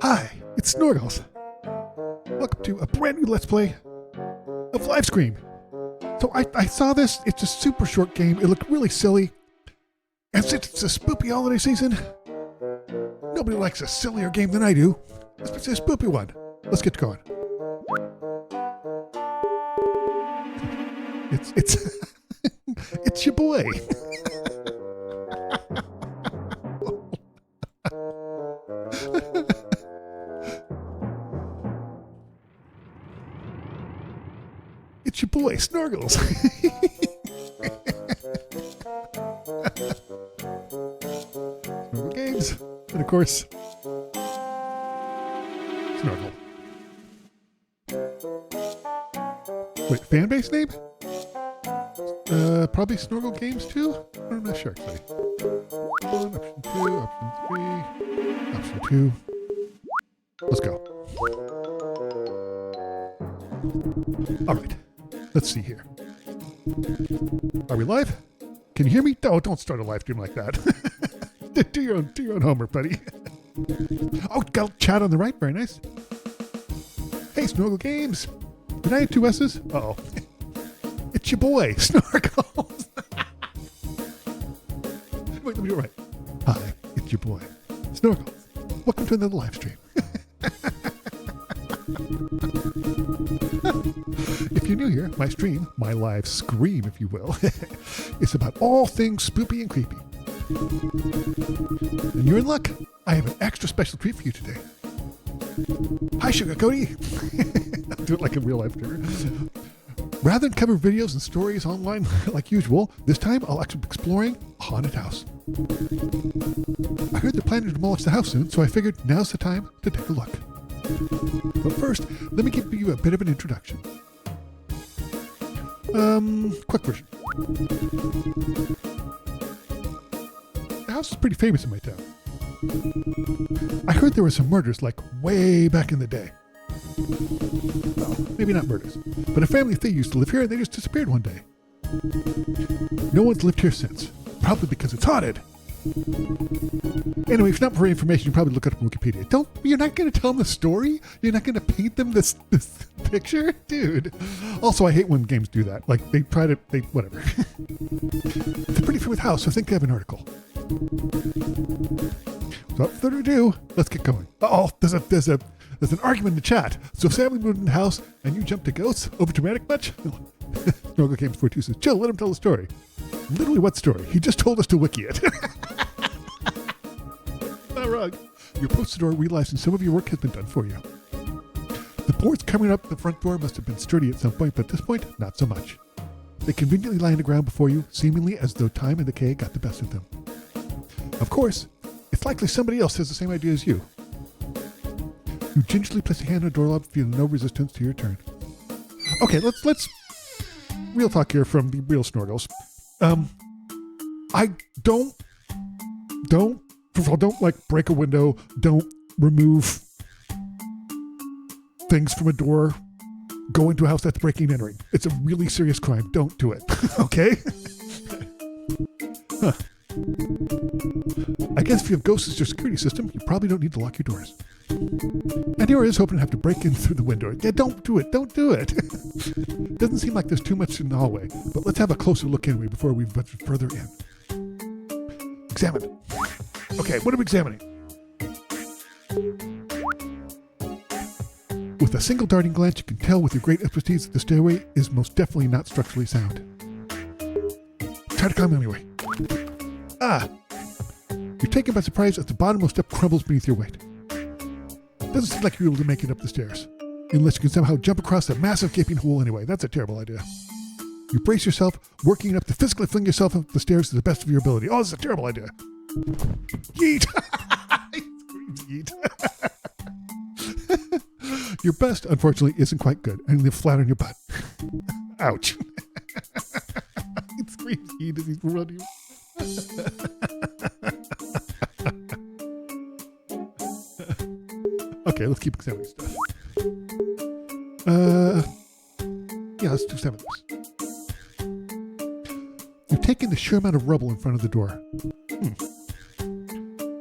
Hi, it's Snorgles. Welcome to a brand new Let's Play of LiveScream. So I saw this. It's a super short game. It looked really silly. And since it's a spoopy holiday season, nobody likes a sillier game than I do, especially a spoopy one. Let's get going. It's it's your boy. It's your boy, Snorgles. Snorgle Games. And of course, Snorgle. Wait, fan base name? Probably Snorgle Games too? I'm not sure actually. Option 2, option 3, option 2. Let's go. Alright. Let's see here. Are we live? Can you hear me? No, don't start a live stream like that. do your own homework, buddy. Oh, got chat on the right. Very nice. Hey, Snorgle Games. Did I have two S's? Uh-oh. It's your boy, Snorgles. Wait, let me do it right. Hi, it's your boy, Snorgles. Welcome to another live stream. If you're new here, my stream, my live scream, if you will, is about all things spoopy and creepy. And you're in luck. I have an extra special treat for you today. Hi, Sugar Cody. I'll do it like a real life streamer. Rather than cover videos and stories online like usual, this time I'll actually be exploring a haunted house. I heard they're planning to demolish the house soon, so I figured now's the time to take a look. But first, let me give you a bit of an introduction. Quick version. The house is pretty famous in my town. I heard there were some murders like way back in the day. Well, maybe not murders, but a family they used to live here and they just disappeared one day. No one's lived here since, probably because it's haunted. Anyway, if not for information, you probably look it up on Wikipedia. You're not going to tell them the story? You're not going to paint them this picture? Dude. Also, I hate when games do that. Like, whatever. It's a pretty famous house, so I think they have an article. So, without further ado, let's get going. Oh, there's an argument in the chat. So, if family moved in the house and you jumped to ghosts, over dramatic much? Snorgle Games 42 says, chill, let him tell the story. Literally, what story? He just told us to wiki it. Not wrong. You approach the door realizing some of your work has been done for you. The boards coming up the front door must have been sturdy at some point, but at this point, not so much. They conveniently lie on the ground before you, seemingly as though time and decay got the best of them. Of course, it's likely somebody else has the same idea as you. You gingerly place a hand on the doorknob, feeling no resistance to your turn. Okay, let's real talk here from the real Snorgles. I don't first of all, don't like break a window, don't remove things from a door, go into a house that's breaking and entering. It's a really serious crime. Don't do it. Okay? Huh. I guess if you have ghosts as your security system, you probably don't need to lock your doors. And here is hoping to have to break in through the window. Yeah, don't do it. Don't do it. Doesn't seem like there's too much in the hallway, but let's have a closer look anyway before we venture further in. Examine. Okay, what are we examining? With a single darting glance, you can tell with your great expertise that the stairway is most definitely not structurally sound. Try to climb anyway. Ah! You're taken by surprise as the bottommost step crumbles beneath your weight. Doesn't seem like you're able to make it up the stairs, unless you can somehow jump across that massive gaping hole anyway. That's a terrible idea. You brace yourself, working up to physically fling yourself up the stairs to the best of your ability. Oh, this is a terrible idea. Yeet! Yeet. Your best, unfortunately, isn't quite good, and you live flat on your butt. Ouch. It screams yeet as he's running. Okay, let's keep examining stuff. Yeah, let's do some of this. You've taken the sheer amount of rubble in front of the door.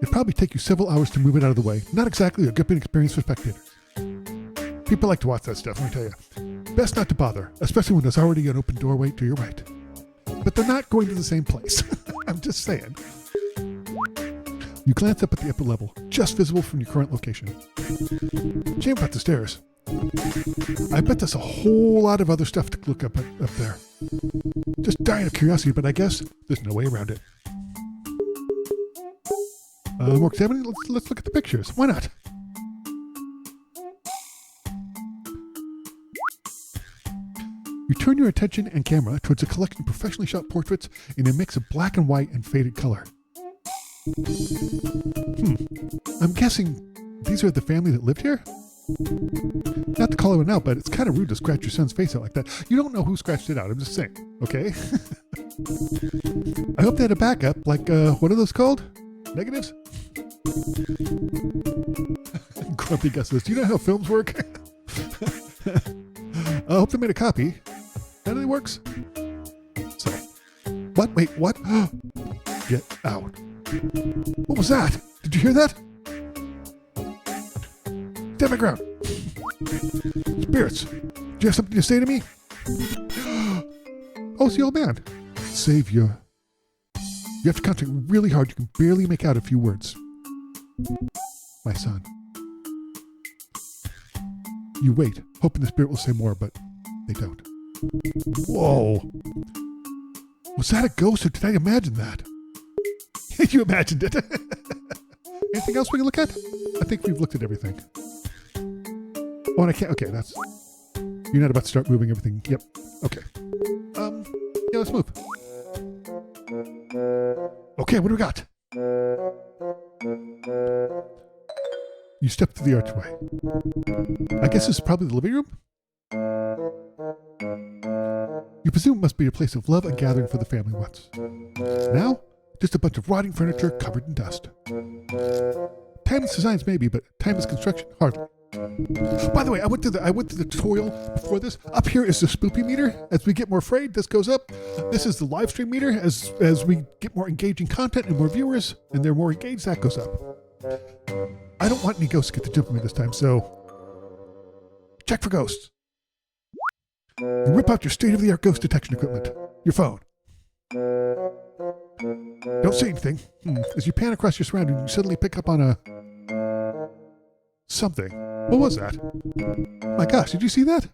It It'd probably take you several hours to move it out of the way. Not exactly a gripping experience for spectators. People like to watch that stuff, let me tell you. Best not to bother, especially when there's already an open doorway to your right. But they're not going to the same place. I'm just saying. You glance up at the upper level, just visible from your current location. Shame about the stairs. I bet there's a whole lot of other stuff to look up there. Just dying of curiosity, but I guess there's no way around it. More examining? Let's look at the pictures. Why not? You turn your attention and camera towards a collection of professionally shot portraits in a mix of black and white and faded color. I'm guessing these are the family that lived here? Not to call anyone out, but it's kind of rude to scratch your son's face out like that. You don't know who scratched it out, I'm just saying, okay? I hope they had a backup, like, what are those called? Negatives? Grumpy Gus says, do you know how films work? I hope they made a copy. That really works. So, what? Wait, what? Get out. What was that? Did you hear that? Stand my ground. Spirits, do you have something to say to me? Oh, it's the old man. Savior. You have to concentrate really hard. You can barely make out a few words. My son. You wait, hoping the spirit will say more, but they don't. Whoa. Was that a ghost, or did I imagine that? You imagined it. Anything else we can look at? I think we've looked at everything. Oh, and I can't. Okay, that's. You're not about to start moving everything. Yep. Okay. Yeah, let's move. Okay, what do we got? You step through the archway. I guess this is probably the living room? You presume it must be a place of love and gathering for the family once. Now, just a bunch of rotting furniture covered in dust. Timeless designs maybe, but timeless construction hardly. By the way, I went to the tutorial before this. Up here is the spoopy meter. As we get more afraid, this goes up. This is the live stream meter. As we get more engaging content and more viewers, and they're more engaged, that goes up. I don't want any ghosts to get the jump on me this time, so check for ghosts. You whip out your state-of-the-art ghost detection equipment. Your phone. Don't say anything. As you pan across your surroundings, you suddenly pick up on a something. What was that? My gosh, did you see that?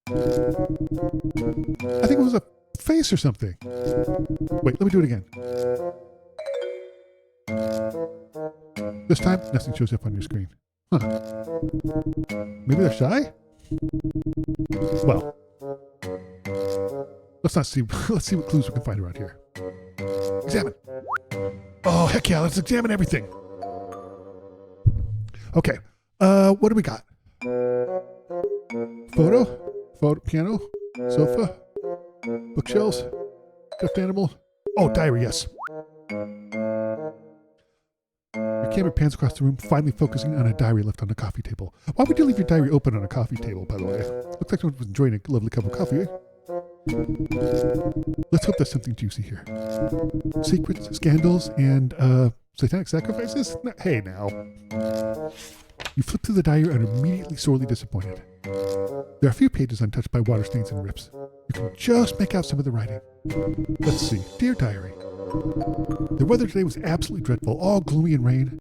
I think it was a face or something. Wait, let me do it again. This time, nothing shows up on your screen. Huh. Maybe they're shy? Well, let's see what clues we can find around here. Examine. Oh, heck yeah, let's examine everything. Okay, what do we got? Photo, piano, sofa, bookshelves, stuffed animal. Oh, diary, yes. Your camera pans across the room, finally focusing on a diary left on the coffee table. Why would you leave your diary open on a coffee table, by the way? Looks like someone was enjoying a lovely cup of coffee, eh? Let's hope there's something juicy here. Secrets, scandals, and, satanic sacrifices? No, hey, now. You flip through the diary and are immediately sorely disappointed. There are a few pages untouched by water stains and rips. You can just make out some of the writing. Let's see. Dear Diary. The weather today was absolutely dreadful, all gloomy and rain.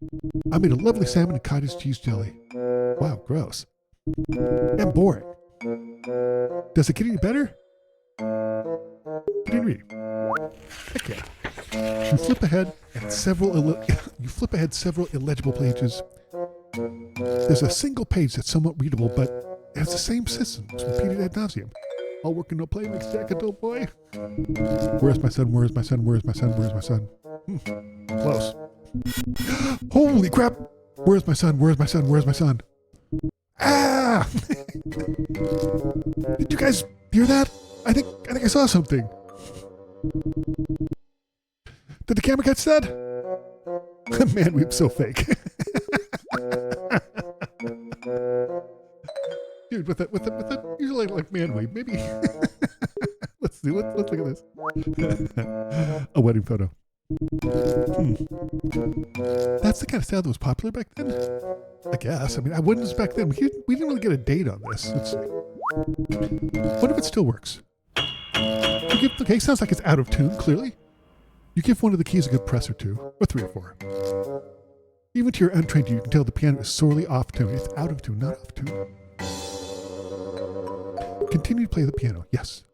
I made a lovely salmon and cottage cheese jelly. Wow, gross. And boring. Does it get any better? I didn't read. Heck yeah. You flip ahead several illegible pages. There's a single page that's somewhat readable, but it has the same systems repeated ad nauseum. All work and no play makes Jack a dull boy. Where's my son? Where's my son? Where's my son? Where's my son? Close. Holy crap! Where's my son? Where's my son? Where's my son? Ah! Did you guys hear that? I think I saw something. Did the camera catch that? Man, we're so fake. Dude, with that, usually like man weave, maybe. Let's look at this. A wedding photo. That's the kind of sound that was popular back then? I guess. I mean, I wouldn't have back then. We didn't really get a date on this. Let's see. What if it still works? Okay, sounds like it's out of tune, clearly. You give one of the keys a good press or two, or 3 or 4. Even to your untrained ear, you can tell the piano is sorely off tune. It's out of tune, not off tune. Continue to play the piano, yes.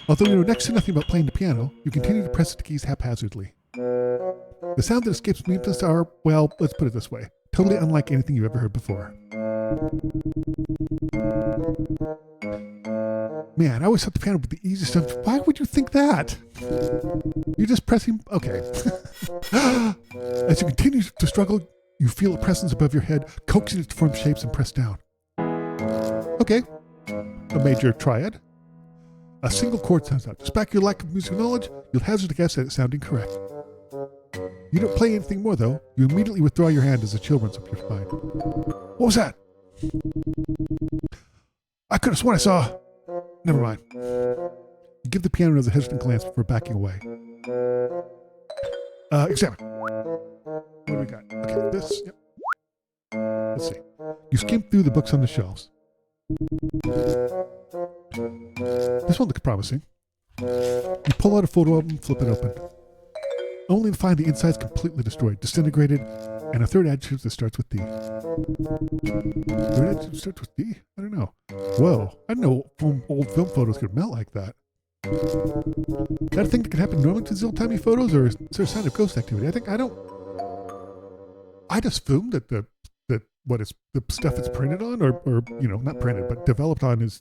Although you know next to nothing about playing the piano, you continue to press the keys haphazardly. The sound that escapes me are, well, let's put it this way, totally unlike anything you've ever heard before. Man, I always thought the piano would be the easiest stuff. Why would you think that? You're just pressing, okay. As you continue to struggle, you feel a presence above your head, coaxing it to form shapes and press down. Okay, a major triad. A single chord sounds out. Despite your lack of musical knowledge, you'll hazard a guess at it sounding correct. You don't play anything more, though. You immediately withdraw your hand as a chill runs up your spine. What was that? I could have sworn I saw... Never mind. You give the piano another hesitant glance before backing away. Examine. What do we got? Okay, this... Yep. Let's see. You skim through the books on the shelves. This one looks promising. You pull out a photo album and flip it open. Only to find the inside's completely destroyed, disintegrated, and a third adjective that starts with D. Third adjective starts with D? I don't know. Whoa, I didn't know old film photos could melt like that. Is that a thing that can happen normally to these old-timey photos, or is there a sign of ghost activity? I just assume that the stuff it's printed on, or you know, not printed, but developed on is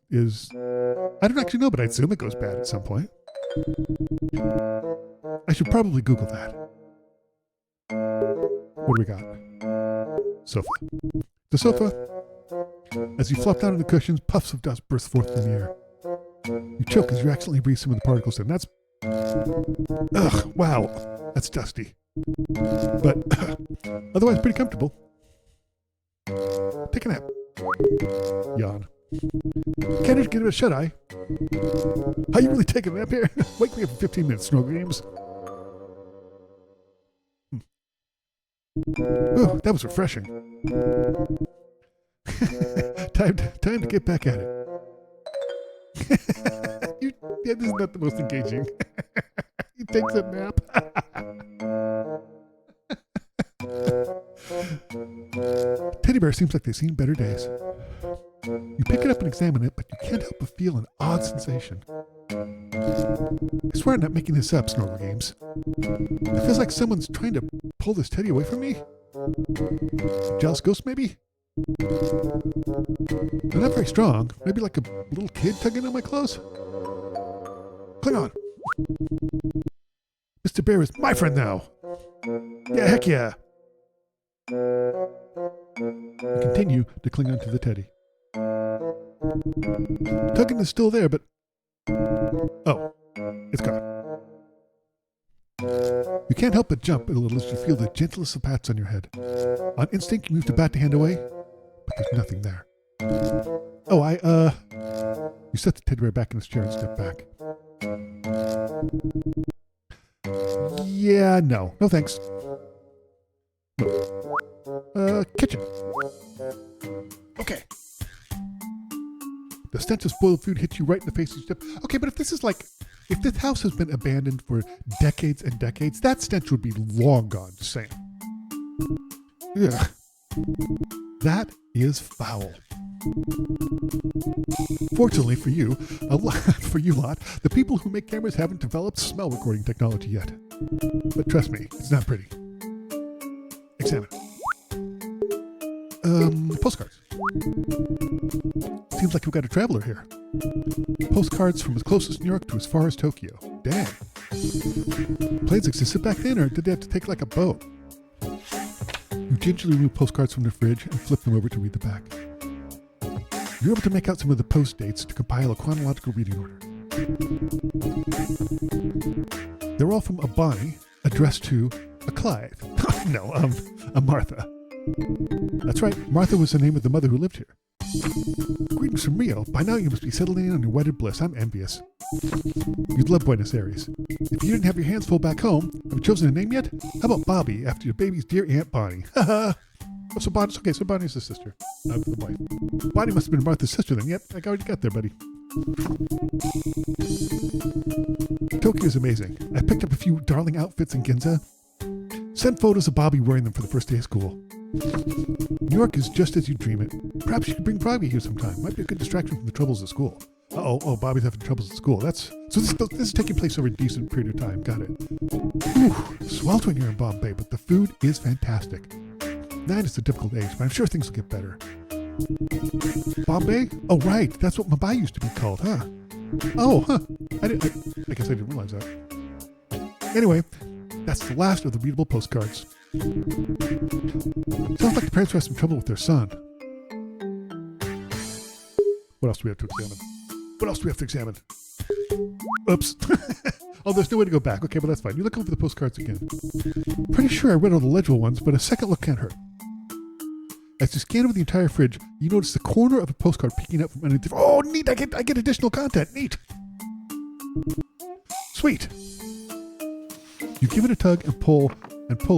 I don't actually know, but I assume it goes bad at some point. I should probably Google that. What do we got? Sofa. The sofa. As you flop down on the cushions, puffs of dust burst forth from the air. You choke as you accidentally breathe some of the particles in. That's... Ugh, wow. That's dusty. But otherwise pretty comfortable. Take a nap. Yawn. Can't just get a shut-eye. How you really taking a nap here? Wake me up in 15 minutes, Snorgle Games. Oh, that was refreshing. Time to get back at it. Yeah, this is not the most engaging. He takes a nap. Teddy bear seems like they've seen better days. You pick it up and examine it, but you can't help but feel an odd sensation. I swear I'm not making this up, Snorgle Games. It feels like someone's trying to pull this teddy away from me. Jealous ghost, maybe? They're not very strong. Maybe like a little kid tugging on my clothes? Cling on. Mr. Bear is my friend now. Yeah, heck yeah. You continue to cling onto the teddy. Tugging is still there, but... Oh, it's gone. You can't help but jump a little as you feel the gentlest of pats on your head. On instinct, you move to bat the hand away, but there's nothing there. Oh, You set the teddy bear back in his chair and step back. Yeah, no thanks. Kitchen. Okay. The stench of spoiled food hits you right in the face as you step. Okay, but if this house has been abandoned for decades and decades, that stench would be long gone, just saying. Ugh. That is foul. Fortunately for you, the people who make cameras haven't developed smell recording technology yet. But trust me, it's not pretty. Examine. Postcards. Seems like we've got a traveler here. Postcards from as close as New York to as far as Tokyo. Dang. Planes existed back then, or did they have to take like a boat? You gingerly remove postcards from the fridge and flip them over to read the back. You're able to make out some of the post dates to compile a chronological reading order. They're all from a Bonnie, addressed to a Clive. No, a Martha. That's right, Martha was the name of the mother who lived here. Greetings from Rio. By now you must be settling in on your wedded bliss. I'm envious. You'd love Buenos Aires. If you didn't have your hands full back home, have you chosen a name yet? How about Bobby, after your baby's dear Aunt Bonnie? Haha. Oh, so Bonnie's the sister, not the wife. Bonnie must have been Martha's sister then. Yep, I already got there, buddy. Tokyo is amazing. I picked up a few darling outfits in Ginza. Sent photos of Bobby wearing them for the first day of school. New York is just as you dream it. Perhaps you could bring Bobby here sometime. Might be a good distraction from the troubles at school. Bobby's having troubles at school. This is taking place over a decent period of time. Got it. Whew, sweltering here in Bombay, but the food is fantastic. 9 is a difficult age, but I'm sure things will get better. Bombay? Oh, right. That's what Mumbai used to be called, huh? Oh, huh. I guess I didn't realize that. Anyway, that's the last of the readable postcards. Sounds like the parents have some trouble with their son. What else do we have to examine? Oops. Oh, there's no way to go back. Okay, but that's fine. You look over the postcards again. Pretty sure I read all the legible ones, but a second look can't hurt. As you scan over the entire fridge, you notice the corner of a postcard peeking out from underneath. Oh, neat! I get additional content. Neat. Sweet. You give it a tug and pull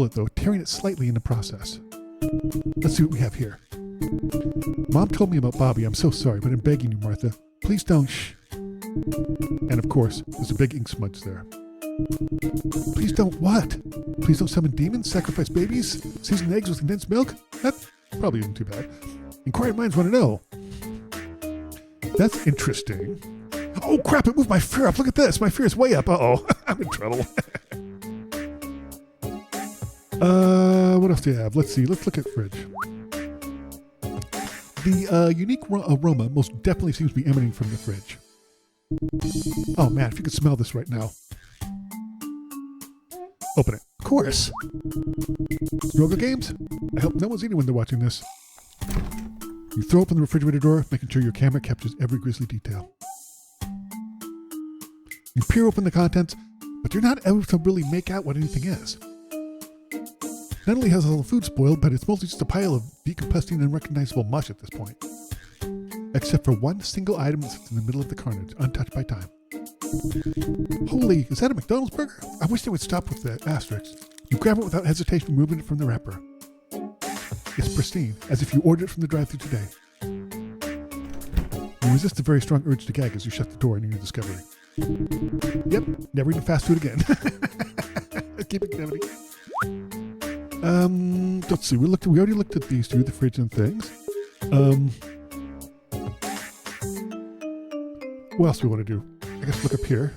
it though, tearing it slightly in the process. Let's see what we have here. Mom told me about Bobby. I'm so sorry, but I'm begging you, Martha. Please don't. Shh. And of course, there's a big ink smudge there. Please don't what? Please don't summon demons, sacrifice babies, season eggs with condensed milk? That probably isn't too bad. Inquiring minds want to know. That's interesting. Oh crap, it moved my fear up. Look at this. My fear is way up. Uh-oh. I'm in trouble. What else do you have? Let's see. Let's look at fridge. The unique aroma most definitely seems to be emanating from the fridge. Oh man, if you could smell this right now. Open it. Of course. Snorgle games? I hope no one's eating when they're watching this. You throw open the refrigerator door, making sure your camera captures every grisly detail. You peer open the contents, but you're not able to really make out what anything is. Not only has all the food spoiled, but it's mostly just a pile of decomposing and unrecognizable mush at this point. Except for one single item that sits in the middle of the carnage, untouched by time. Holy, is that a McDonald's burger? I wish they would stop with the asterisks. You grab it without hesitation, removing it from the wrapper. It's pristine, as if you ordered it from the drive-thru today. You resist the very strong urge to gag as you shut the door in your discovery. Yep, never eaten fast food again. Keep it gravity. Let's see. We already looked at these two, the fridge and things. What else do we want to do? I guess look up here.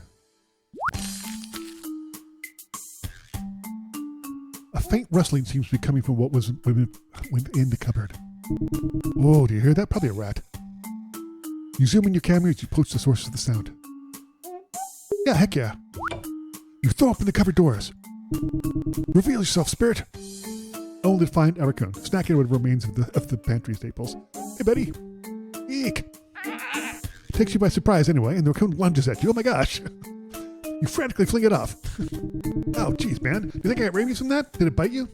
A faint rustling seems to be coming from what was within the cupboard. Whoa, do you hear that? Probably a rat. You zoom in your camera as you approach the source of the sound. Yeah, heck yeah. You throw open the cupboard doors. Reveal yourself, spirit. Only to find a raccoon, snacking what remains of the pantry staples. Hey, buddy. Eek. Takes you by surprise anyway, and the raccoon lunges at you. Oh my gosh. You frantically fling it off. Oh, jeez, man. Do you think I got rabies from that? Did it bite you?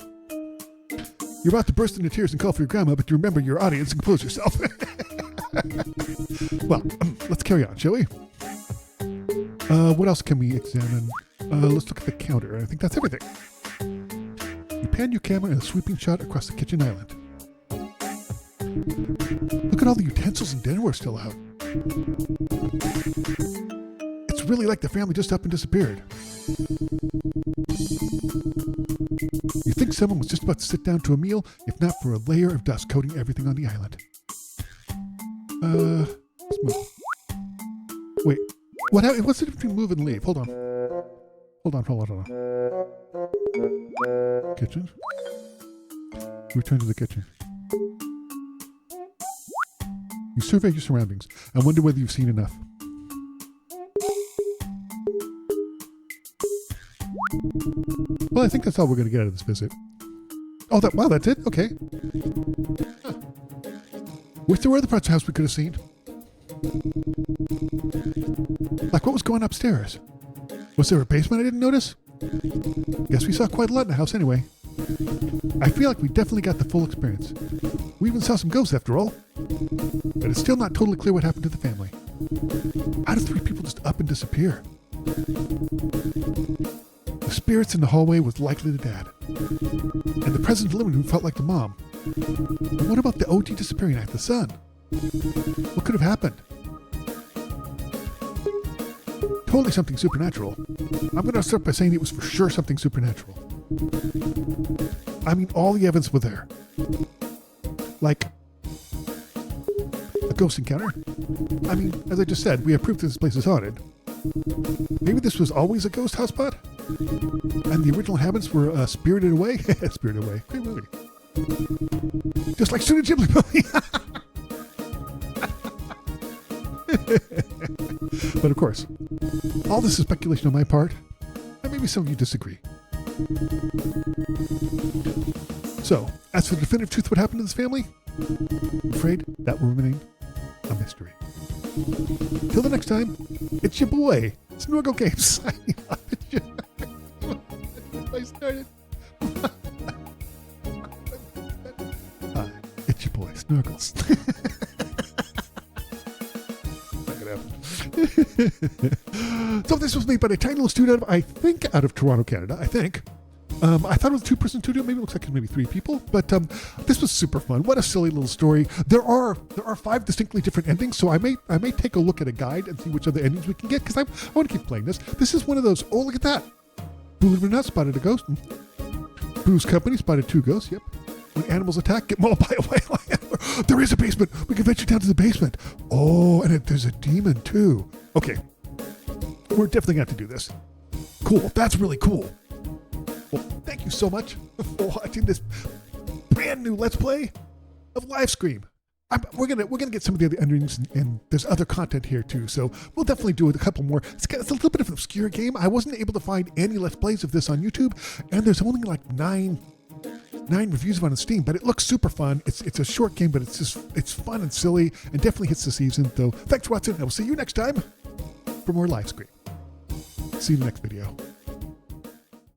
You're about to burst into tears and call for your grandma, but you remember your audience and compose yourself. Well, let's carry on, shall we? What else can we examine? Let's look at the counter. I think that's everything. You pan your camera in a sweeping shot across the kitchen island. Look at all the utensils and dinnerware still out. It's really like the family just up and disappeared. You think someone was just about to sit down to a meal, if not for a layer of dust coating everything on the island. Let's move. Wait, what's the difference between move and leave? Hold on. Kitchen. Return to the kitchen. You survey your surroundings and wonder whether you've seen enough. Well, I think that's all we're going to get out of this visit. Oh, that's it? Okay. Huh. Wish there were other parts of the house we could have seen. Like what was going upstairs? Was there a basement I didn't notice? Guess we saw quite a lot in the house anyway. I feel like we definitely got the full experience. We even saw some ghosts after all. But it's still not totally clear what happened to the family. How do 3 people just up and disappear? The spirits in the hallway was likely the dad. And the presence of the living room felt like the mom. But what about the OG disappearing act, the son? What could have happened? Totally something supernatural. I'm going to start by saying it was for sure something supernatural. I mean, all the evidence was there. Like a ghost encounter. I mean, as I just said, we have proof that this place is haunted. Maybe this was always a ghost hotspot? And the original inhabitants were spirited away? Spirited away. Great movie. Just like Studio Ghibli movie. But of course, all this is speculation on my part, and maybe some of you disagree. So, as for the definitive truth of what happened to this family, I'm afraid that will remain a mystery. Till the next time, it's your boy, Snorgle Games, signing off. I started. Hi, it's your boy, Snorgles. So this was made by a tiny little studio out of Toronto, Canada, I think. I thought it was a 2-person studio. Maybe it looks like it's maybe 3 people. But this was super fun. What a silly little story. There are 5 distinctly different endings, so I may take a look at a guide and see which other endings we can get, because I want to keep playing this. This is one of those, oh, look at that. Believe it or not, spotted a ghost. Boo's Company spotted 2 ghosts, yep. When animals attack, get mauled by a whale. There is a basement. We can venture down to the basement. Oh, and there's a demon too. Okay. We're definitely going to have to do this. Cool. That's really cool. Well, thank you so much for watching this brand new Let's Play of LiveScream. We're gonna get some of the other endings, and there's other content here too. So we'll definitely do a couple more. It's a little bit of an obscure game. I wasn't able to find any Let's Plays of this on YouTube, and there's only like 9 reviews of it on Steam. But it looks super fun. It's a short game, but it's fun and silly, and definitely hits the season. So thanks for watching. I will see you next time for more LiveScream. See you in the next video.